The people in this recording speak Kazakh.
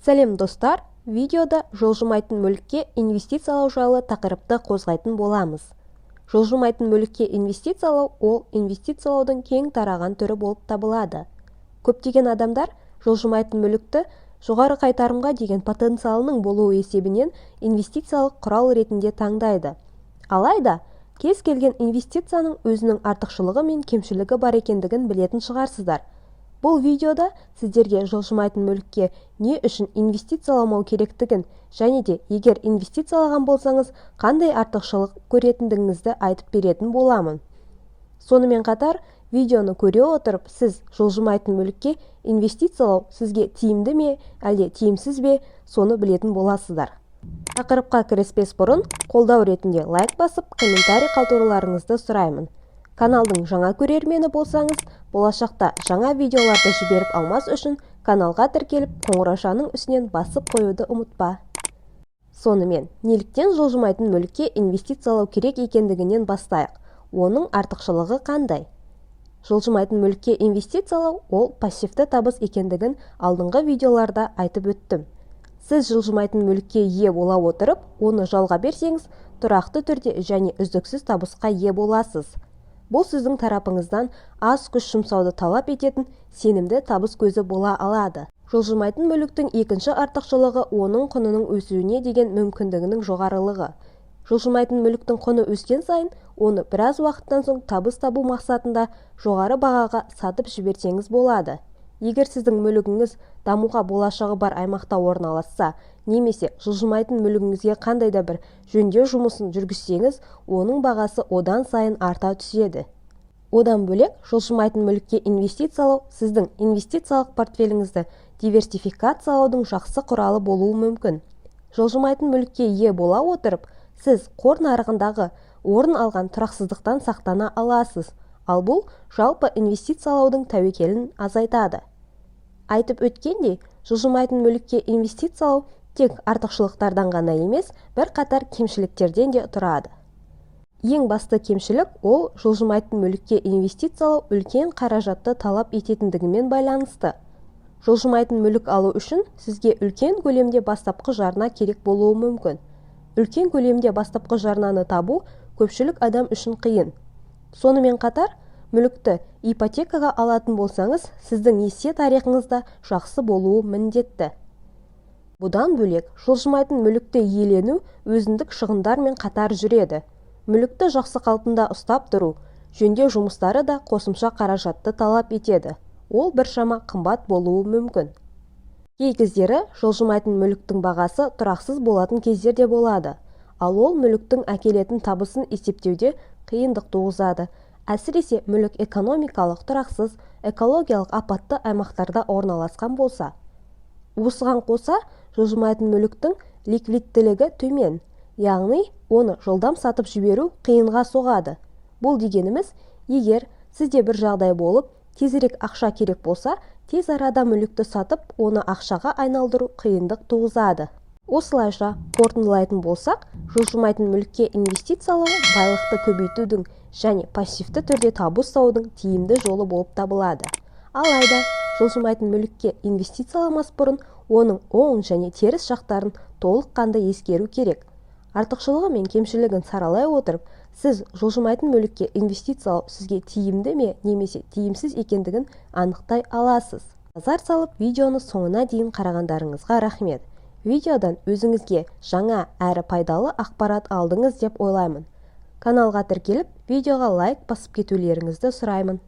Сәлем достар, видеода жылжымайтын мүлікке инвестициялау жайлы тақырыпты қозғайтын боламыз. Жылжымайтын мүлікке инвестициялау ол инвестициялаудың кең тараған түрі болып табылады. Көптеген адамдар жылжымайтын мүлікті жоғары қайтарымға деген потенциалының болуы есебінен инвестициялық құрал ретінде таңдайды. Алайда, кез келген инвестицияның өзінің артықшылығы мен кемшілігі бар екендігін білетін шығарсыздар. Бұл видеода сіздерге жылжымайтын мүлікке не үшін инвестицияламау керектігін және де егер инвестициялаған болсаңыз қандай артықшылық көретіндігіңізді айтып беретін боламын. Сонымен қатар, видеоны көре отырып, сіз жылжымайтын мүлікке инвестициялау сізге тиімді ме, әлде тиімсіз бе, соны білетін боласыздар. Тақырыпқа кіріспес бұрын, қолдау ретінде лайк басып, комментарий қалдыруларыңызды сұраймын. Каналдың жаңа көрермені болсаңыз, болашақта жаңа видеоларды жіберіп алмас үшін каналға тіркеліп, қоңыраушаның үстінен басып қоюды ұмытпа. Сонымен, неліктен жылжымайтын мүлікке инвестициялау керек екендігінен бастайық. Оның артықшылығы қандай? Жылжымайтын мүлікке инвестициялау ол пассивті табыс екендігін алдыңғы видеоларда айтып өттім. Сіз жылжымайтын мүлікке ие бола отырып, оны жалға берсеңіз, тұрақты түрде және үздіксіз табысқа ие боласыз. Бұл сіздің тарапыңыздан аз күш жұмсауды талап ететін сенімді табыс көзі бола алады. Жылжымайтын мүліктің екінші артықшылығы оның құнының өсуіне деген мүмкіндігінің жоғарылығы. Жылжымайтын мүліктің құны өскен сайын, оны біраз уақыттан соң табыс табу мақсатында жоғары бағаға сатып жіберсеңіз болады. Егер сіздің мүлігіңіз дамуға болашағы бар аймақта орналасса, немесе жылжымайтын мүлігіңізге қандай да бір жөндеу жұмысын жүргізсеңіз, оның бағасы одан сайын арта түседі. Одан бөлек, жылжымайтын мүлікке инвестициялау сіздің инвестициялық портфеліңізді диверсификациялаудың жақсы құралы болуы мүмкін. Жылжымайтын мүлікке ие бола отырып, сіз қор нарығындағы орын алған тұрақсыздықтан сақтана аласыз, ал бұл жалпы инвестициялаудың тәуекелін азайтады. Айтып өткендей, жылжымайтын мүлікке инвестициялау тек артықшылықтардан ғана емес, бір қатар кемшіліктерден де тұрады. Ең басты кемшілік ол жылжымайтын мүлікке инвестициялау үлкен қаражатты талап ететіндігімен байланысты. Жылжымайтын мүлік алу үшін сізге үлкен көлемде бастапқы жарна керек болуы мүмкін. Үлкен көлемде бастапқы жарнаны табу көпшілік адам үшін қиын. Сонымен қатар, мүлікті ипотекаға алатын болсаңыз, сіздің несие тарихыңызда жақсы болуы міндетті. Бұдан бөлек, жылжымайтын мүлікті иелену өзіндік шығындармен қатар жүреді. Мүлікті жақсы қалпында ұстап тұру, жөндеу жұмыстары да қосымша қаражатты талап етеді. Ол біршама қымбат болуы мүмкін. Кей кездері жылжымайтын мүліктің бағасы тұрақсыз болатын кездерде болады, ал ол мүліктің әкелетін табысын есептеуде қиындық туғызады. Әсіресе мүлік экономикалық тұрақсыз, экологиялық апатты аймақтарда орналасқан болса. Осыған қоса, жылжымайтын мүліктің ликвидтілігі төмен, яғни оны жылдам сатып жіберу қиынға соғады. Бұл дегеніміз, егер сізде бір жағдай болып, тезірек ақша керек болса, тез арада мүлікті сатып, оны ақшаға айналдыру қиындық туғызады. Осылайша, қорытындылайтын болсақ, жылжымайтын мүлікке инвестициялау байлықты көбейтудің және пассивті түрде табыс табудың тиімді жолы болып табылады. Алайда, жылжымайтын мүлікке инвестицияламас бұрын, оның оң және теріс жақтарын толыққанды ескеру керек. Артықшылығы мен кемшілігін саралай отырып, сіз жылжымайтын мүлікке инвестициялау сізге тиімді ме немесе тиімсіз екендігін анықтай аласыз. Назар салып, видеоны соңына дейін қарағандарыңызға рахмет. Видеодан өзіңізге жаңа әрі пайдалы ақпарат алдыңыз деп ойлаймын. Каналға тіркеліп, видеоға лайк басып кетулеріңізді сұраймын.